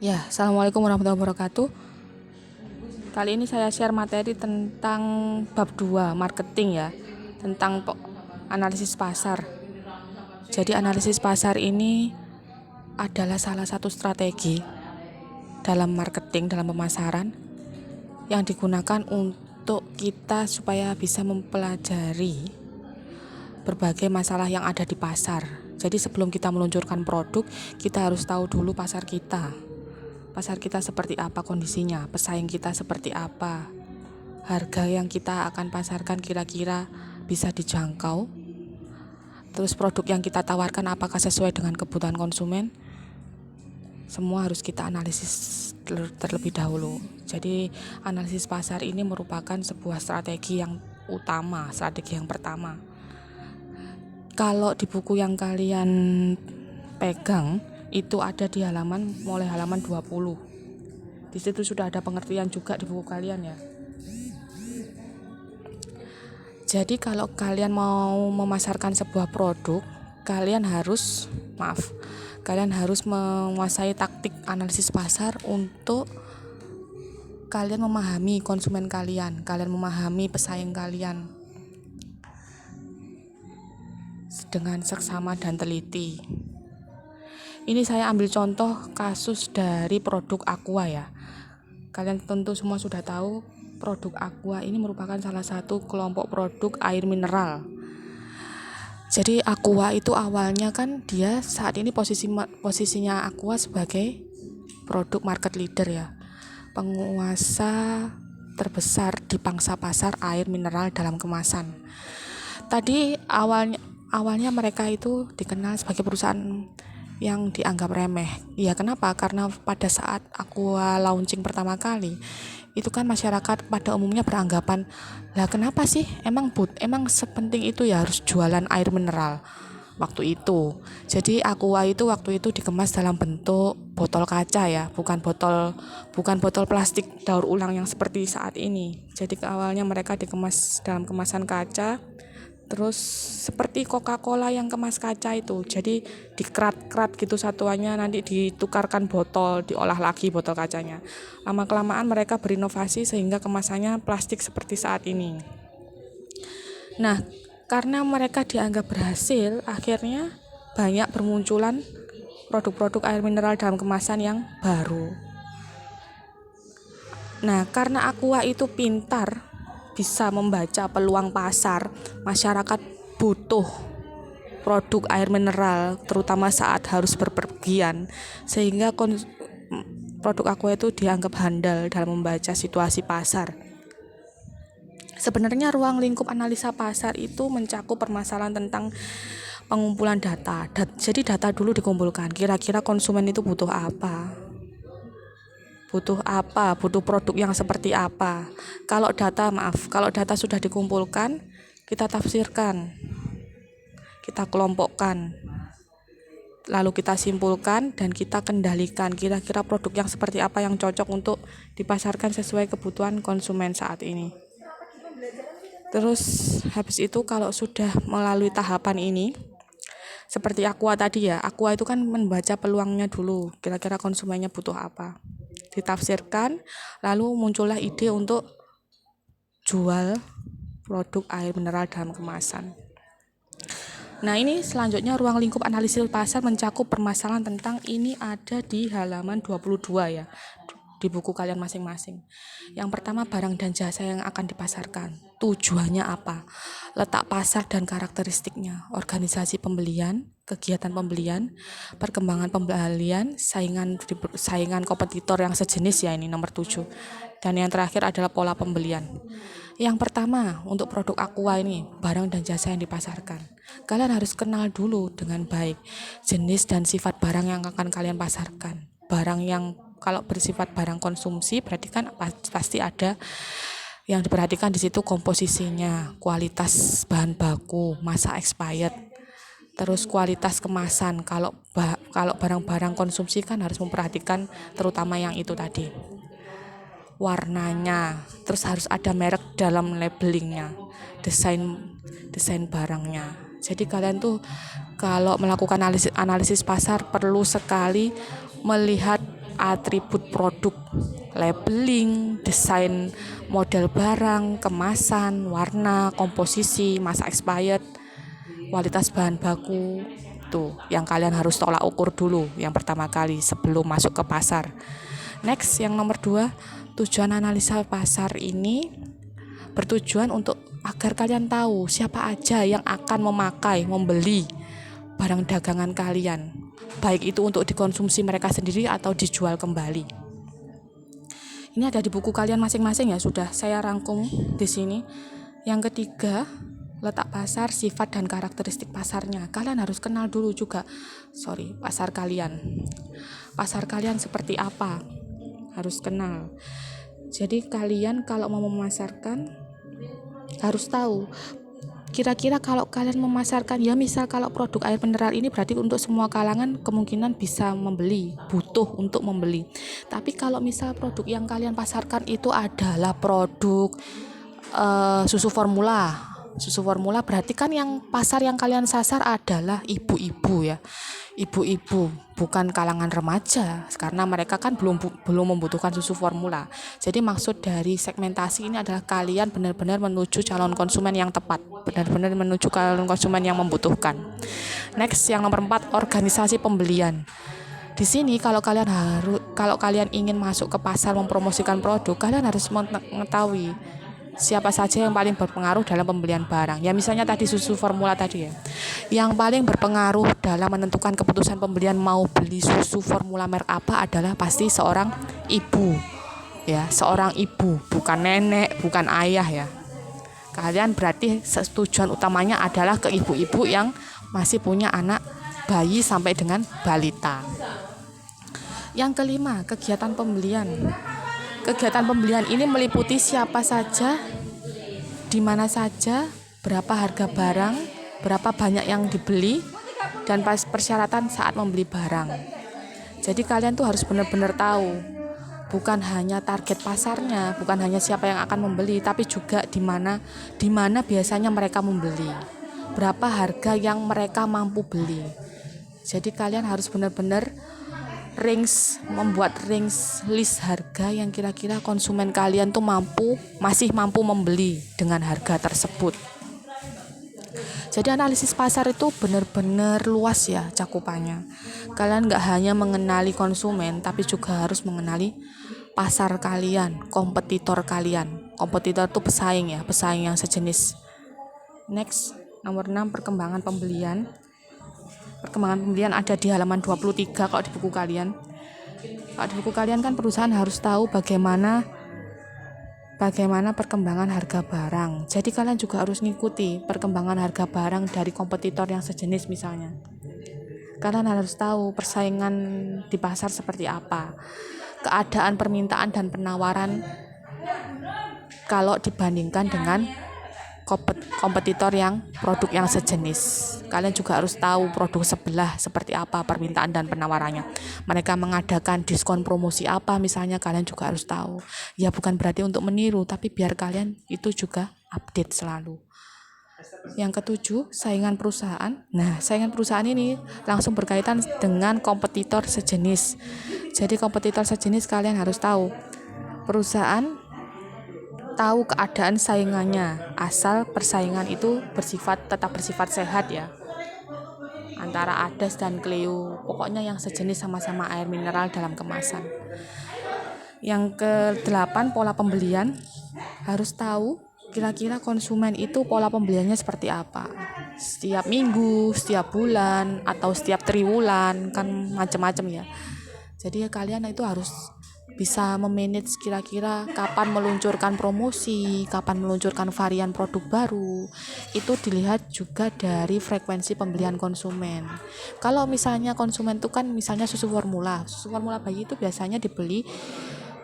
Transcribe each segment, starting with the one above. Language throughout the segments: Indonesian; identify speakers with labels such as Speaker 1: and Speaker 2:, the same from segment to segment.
Speaker 1: Ya, Assalamualaikum warahmatullahi wabarakatuh. Kali ini saya share materi tentang bab 2 marketing ya, tentang analisis pasar. Jadi analisis pasar ini adalah salah satu strategi dalam marketing, dalam pemasaran yang digunakan untuk kita supaya bisa mempelajari berbagai masalah yang ada di pasar. Jadi sebelum kita meluncurkan produk, kita harus tahu dulu pasar kita. Pasar kita seperti apa kondisinya, pesaing kita seperti apa, harga yang kita akan pasarkan kira-kira bisa dijangkau, terus produk yang kita tawarkan apakah sesuai dengan kebutuhan konsumen. Semua harus kita analisis terlebih dahulu. Jadi analisis pasar ini merupakan sebuah strategi yang utama, strategi yang pertama. Kalau di buku yang kalian pegang itu ada di mulai halaman 20. Di situ sudah ada pengertian juga di buku kalian ya. Jadi kalau kalian mau memasarkan sebuah produk, kalian harus menguasai taktik analisis pasar untuk kalian memahami konsumen kalian memahami pesaing kalian dengan seksama dan teliti. Ini saya ambil contoh kasus dari produk Aqua ya. Kalian tentu semua sudah tahu produk Aqua ini merupakan salah satu kelompok produk air mineral. Jadi Aqua itu awalnya kan dia saat ini posisinya Aqua sebagai produk market leader ya. Penguasa terbesar di pangsa pasar air mineral dalam kemasan. Tadi awalnya mereka itu dikenal sebagai perusahaan yang dianggap remeh. Ya kenapa? Karena pada saat Aqua launching pertama kali, itu kan masyarakat pada umumnya beranggapan, lah kenapa sih emang sepenting itu ya harus jualan air mineral waktu itu. Jadi Aqua itu waktu itu dikemas dalam bentuk botol kaca ya, bukan botol plastik daur ulang yang seperti saat ini. Jadi awalnya mereka dikemas dalam kemasan kaca. Terus seperti Coca-Cola yang kemas kaca itu, jadi dikerat-kerat gitu satuannya, nanti ditukarkan botol, diolah lagi botol kacanya. Lama-kelamaan mereka berinovasi sehingga kemasannya plastik seperti saat ini. Nah, karena mereka dianggap berhasil, akhirnya banyak bermunculan produk-produk air mineral dalam kemasan yang baru. Nah, karena Aqua itu pintar, bisa membaca peluang pasar, masyarakat butuh produk air mineral terutama saat harus berpergian, sehingga produk Aqua itu dianggap handal dalam membaca situasi pasar. Sebenarnya ruang lingkup analisa pasar itu mencakup permasalahan tentang pengumpulan data. Jadi data dulu dikumpulkan, kira-kira konsumen itu butuh apa, butuh produk yang seperti apa. Kalau data sudah dikumpulkan, kita tafsirkan, kita kelompokkan, lalu kita simpulkan dan kita kendalikan kira-kira produk yang seperti apa yang cocok untuk dipasarkan sesuai kebutuhan konsumen saat ini. Terus habis itu kalau sudah melalui tahapan ini, seperti Aqua tadi ya, Aqua itu kan membaca peluangnya dulu, kira-kira konsumennya butuh apa, ditafsirkan, lalu muncullah ide untuk jual produk air mineral dalam kemasan. Nah, ini selanjutnya ruang lingkup analisis pasar mencakup permasalahan tentang ini ada di halaman 22 ya, di buku kalian masing-masing. Yang pertama, barang dan jasa yang akan dipasarkan. Tujuannya apa? Letak pasar dan karakteristiknya, organisasi pembelian, kegiatan pembelian, perkembangan pembelian, saingan kompetitor yang sejenis ya, ini nomor 7. Dan yang terakhir adalah pola pembelian. Yang pertama, untuk produk Aqua ini, barang dan jasa yang dipasarkan. Kalian harus kenal dulu dengan baik jenis dan sifat barang yang akan kalian pasarkan. Barang yang kalau bersifat barang konsumsi berarti kan pasti ada yang diperhatikan di situ, komposisinya, kualitas bahan baku, masa expired, terus kualitas kemasan. Kalau barang-barang konsumsi kan harus memperhatikan terutama yang itu tadi, warnanya, terus harus ada merek dalam labelingnya, desain barangnya. Jadi kalian tuh kalau melakukan analisis pasar perlu sekali melihat atribut produk, labeling, desain model barang, kemasan, warna, komposisi, masa expired, kualitas bahan baku. Tuh, yang kalian harus tolak ukur dulu yang pertama kali sebelum masuk ke pasar. Next, yang nomor 2, tujuan analisa pasar ini bertujuan untuk agar kalian tahu siapa aja yang akan memakai, membeli barang dagangan kalian, baik itu untuk dikonsumsi mereka sendiri atau dijual kembali. Ini ada di buku kalian masing-masing ya, sudah saya rangkum di sini. Yang ketiga, letak pasar, sifat dan karakteristik pasarnya. Kalian harus kenal dulu juga, pasar kalian. Pasar kalian seperti apa? Harus kenal. Jadi kalian kalau mau memasarkan harus tahu. Kira-kira kalau kalian memasarkan, ya misal kalau produk air mineral ini berarti untuk semua kalangan kemungkinan bisa membeli, butuh untuk membeli. Tapi kalau misal produk yang kalian pasarkan itu adalah produk susu formula berarti kan yang pasar yang kalian sasar adalah ibu-ibu ya, ibu-ibu, bukan kalangan remaja, karena mereka kan belum membutuhkan susu formula. Jadi maksud dari segmentasi ini adalah kalian benar-benar menuju calon konsumen yang tepat, benar-benar menuju calon konsumen yang membutuhkan. Next, yang nomor 4, organisasi pembelian. Di sini kalau kalian ingin masuk ke pasar mempromosikan produk, kalian harus mengetahui siapa saja yang paling berpengaruh dalam pembelian barang. Ya misalnya tadi susu formula tadi ya. Yang paling berpengaruh dalam menentukan keputusan pembelian mau beli susu formula merek apa adalah pasti seorang ibu. Ya, seorang ibu, bukan nenek, bukan ayah ya. Kalian berarti tujuan utamanya adalah ke ibu-ibu yang masih punya anak bayi sampai dengan balita. Yang kelima, kegiatan pembelian. Kegiatan pembelian ini meliputi siapa saja, di mana saja, berapa harga barang, berapa banyak yang dibeli, dan persyaratan saat membeli barang. Jadi kalian tuh harus benar-benar tahu, bukan hanya target pasarnya, bukan hanya siapa yang akan membeli, tapi juga di mana biasanya mereka membeli, berapa harga yang mereka mampu beli. Jadi kalian harus benar-benar membuat range list harga yang kira-kira konsumen kalian tuh masih mampu membeli dengan harga tersebut. Jadi analisis pasar itu benar-benar luas ya cakupannya. Kalian gak hanya mengenali konsumen, tapi juga harus mengenali pasar kalian, kompetitor kalian. Kompetitor itu pesaing yang sejenis. Next, nomor 6, perkembangan pembelian. Perkembangan pembelian ada di halaman 23 kalau di buku kalian. Kalau di buku kalian kan perusahaan harus tahu bagaimana perkembangan harga barang. Jadi kalian juga harus ngikuti perkembangan harga barang dari kompetitor yang sejenis misalnya. Kalian harus tahu persaingan di pasar seperti apa. Keadaan permintaan dan penawaran kalau dibandingkan dengan kompetitor yang produk yang sejenis. Kalian juga harus tahu produk sebelah seperti apa permintaan dan penawarannya. Mereka mengadakan diskon promosi apa misalnya, kalian juga harus tahu. Ya bukan berarti untuk meniru, tapi biar kalian itu juga update selalu. Yang ketujuh, saingan perusahaan. Nah, saingan perusahaan ini langsung berkaitan dengan kompetitor sejenis. Jadi kompetitor sejenis kalian harus tahu. Perusahaan tahu keadaan saingannya, asal persaingan itu tetap bersifat sehat ya, antara Ades dan Cleo, pokoknya yang sejenis sama-sama air mineral dalam kemasan. Yang ke-8, pola pembelian. Harus tahu kira-kira konsumen itu pola pembeliannya seperti apa, setiap minggu, setiap bulan, atau setiap triwulan, kan macam-macam ya. Jadi kalian itu harus bisa memanage kira-kira kapan meluncurkan promosi, kapan meluncurkan varian produk baru. Itu dilihat juga dari frekuensi pembelian konsumen. Kalau misalnya konsumen itu kan misalnya susu formula bayi itu biasanya dibeli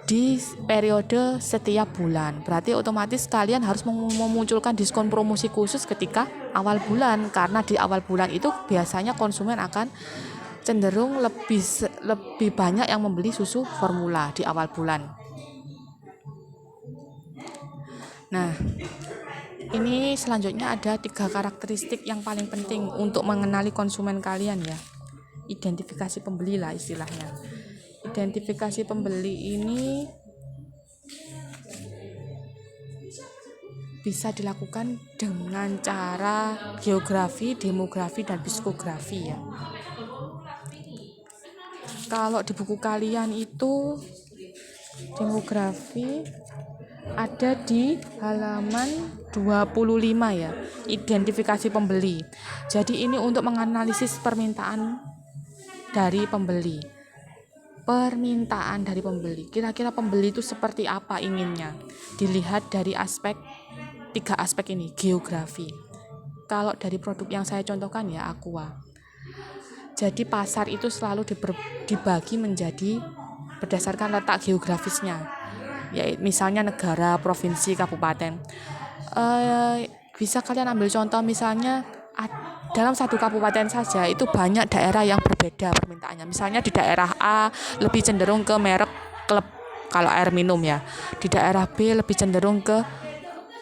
Speaker 1: di periode setiap bulan. Berarti otomatis kalian harus memunculkan diskon promosi khusus ketika awal bulan, karena di awal bulan itu biasanya konsumen akan cenderung lebih banyak yang membeli susu formula di awal bulan. Nah, ini selanjutnya ada 3 karakteristik yang paling penting untuk mengenali konsumen kalian ya. Identifikasi pembeli lah istilahnya. identifikasi pembeli ini bisa dilakukan dengan cara geografi, demografi, dan psikografi ya. Kalau di buku kalian itu demografi ada di halaman 25 ya, identifikasi pembeli. Jadi ini untuk menganalisis permintaan dari pembeli. Permintaan dari pembeli. Kira-kira pembeli itu seperti apa inginnya? Dilihat dari tiga aspek ini, geografi. Kalau dari produk yang saya contohkan ya Aqua. Jadi pasar itu selalu dibagi menjadi berdasarkan letak geografisnya. Ya, misalnya negara, provinsi, kabupaten. Bisa kalian ambil contoh misalnya dalam satu kabupaten saja itu banyak daerah yang berbeda permintaannya. Misalnya di daerah A lebih cenderung ke merek klub kalau air minum ya. Di daerah B lebih cenderung ke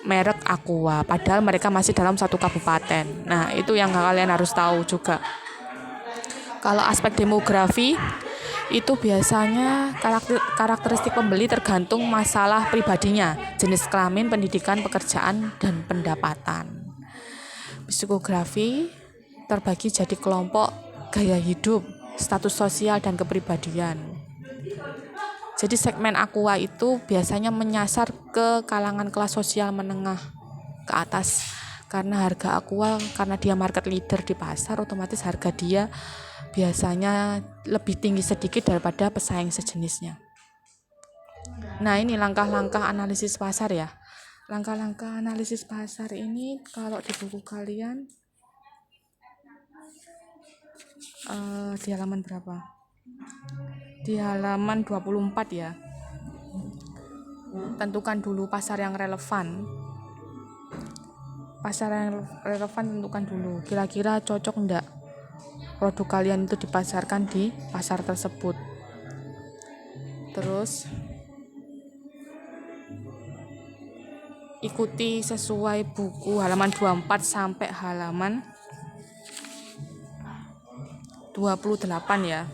Speaker 1: merek Aqua, padahal mereka masih dalam satu kabupaten. Nah, itu yang kalian harus tahu juga. Kalau aspek demografi itu biasanya karakteristik pembeli tergantung masalah pribadinya, jenis kelamin, pendidikan, pekerjaan, dan pendapatan. Psikografi terbagi jadi kelompok gaya hidup, status sosial, dan kepribadian. Jadi segmen Aqua itu biasanya menyasar ke kalangan kelas sosial menengah ke atas. Karena harga Aqua, karena dia market leader di pasar, otomatis harga dia biasanya lebih tinggi sedikit daripada pesaing sejenisnya. Nah, ini langkah-langkah analisis pasar ya. Langkah-langkah analisis pasar ini kalau di buku kalian di halaman berapa? Di halaman 24 ya. Tentukan dulu pasar yang relevan. Pasar yang relevan tentukan dulu. Kira-kira cocok enggak produk kalian itu dipasarkan di pasar tersebut. Terus ikuti sesuai buku halaman 24 sampai halaman 28 ya.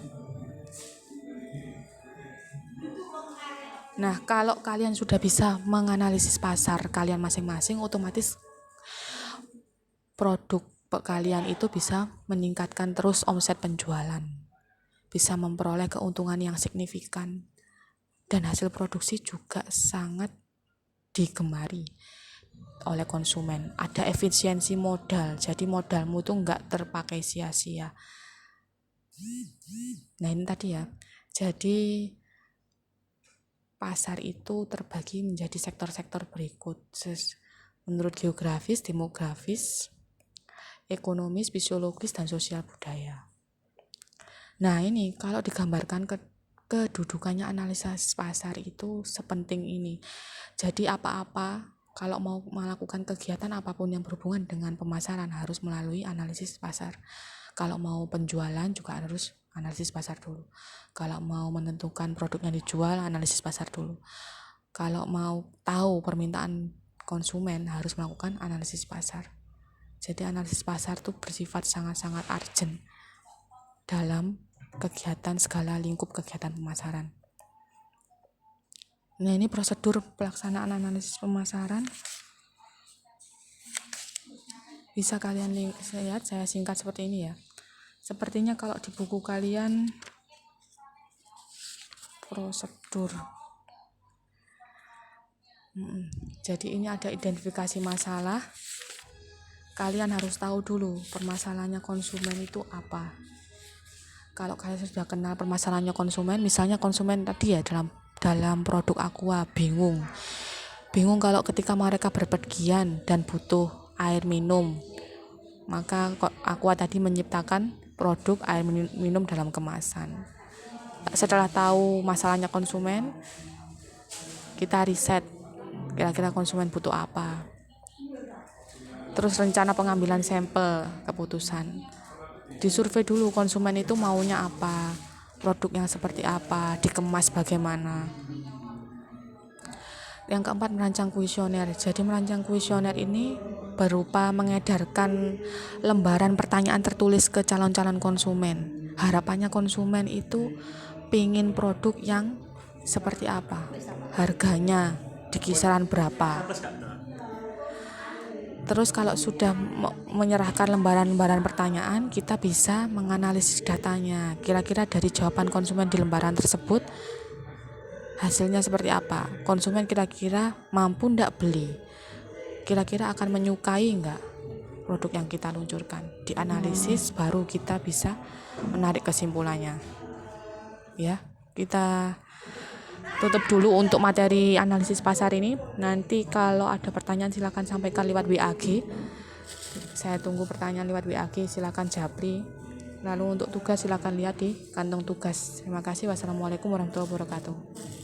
Speaker 1: Nah, kalau kalian sudah bisa menganalisis pasar kalian masing-masing, otomatis produk kalian itu bisa meningkatkan terus omset penjualan, bisa memperoleh keuntungan yang signifikan, dan hasil produksi juga sangat digemari oleh konsumen. Ada efisiensi modal, jadi modalmu itu nggak terpakai sia-sia. Nah, ini tadi ya. Jadi pasar itu terbagi menjadi sektor-sektor berikut menurut geografis, demografis, ekonomis, fisiologis, dan sosial budaya. Nah, ini kalau digambarkan kedudukannya analisis pasar itu sepenting ini. Jadi apa-apa kalau mau melakukan kegiatan apapun yang berhubungan dengan pemasaran harus melalui analisis pasar. Kalau mau penjualan juga harus analisis pasar dulu. Kalau mau menentukan produk yang dijual, analisis pasar dulu. Kalau mau tahu permintaan konsumen harus melakukan analisis pasar. Jadi analisis pasar itu bersifat sangat-sangat urgent dalam kegiatan segala lingkup kegiatan pemasaran. Nah, ini prosedur pelaksanaan analisis pemasaran. Bisa kalian lihat, saya singkat seperti ini ya. Sepertinya kalau di buku kalian prosedur. Jadi ini ada identifikasi masalah. Kalian harus tahu dulu permasalahannya konsumen itu apa. Kalau kalian sudah kenal permasalahannya konsumen, misalnya konsumen tadi ya dalam produk Aqua bingung kalau ketika mereka berpergian dan butuh air minum, maka Aqua tadi menciptakan produk air minum dalam kemasan. Setelah tahu masalahnya konsumen, kita riset kira-kira konsumen butuh apa. Terus rencana pengambilan sampel keputusan. Disurvei dulu konsumen itu maunya apa, produk yang seperti apa, dikemas bagaimana. Yang keempat, merancang kuesioner. Jadi merancang kuesioner ini berupa mengedarkan lembaran pertanyaan tertulis ke calon-calon konsumen. Harapannya konsumen itu pingin produk yang seperti apa, harganya di kisaran berapa. Terus kalau sudah menyerahkan lembaran-lembaran pertanyaan, kita bisa menganalisis datanya. Kira-kira dari jawaban konsumen di lembaran tersebut hasilnya seperti apa. Konsumen kira-kira mampu ndak beli, kira-kira akan menyukai nggak produk yang kita luncurkan. Dianalisis baru kita bisa menarik kesimpulannya. Ya, kita tutup dulu untuk materi analisis pasar ini. Nanti kalau ada pertanyaan silakan sampaikan lewat WA-G. Saya tunggu pertanyaan lewat WA-G, silakan japri. Lalu untuk tugas silakan lihat di kantong tugas. Terima kasih. Wassalamualaikum warahmatullahi wabarakatuh.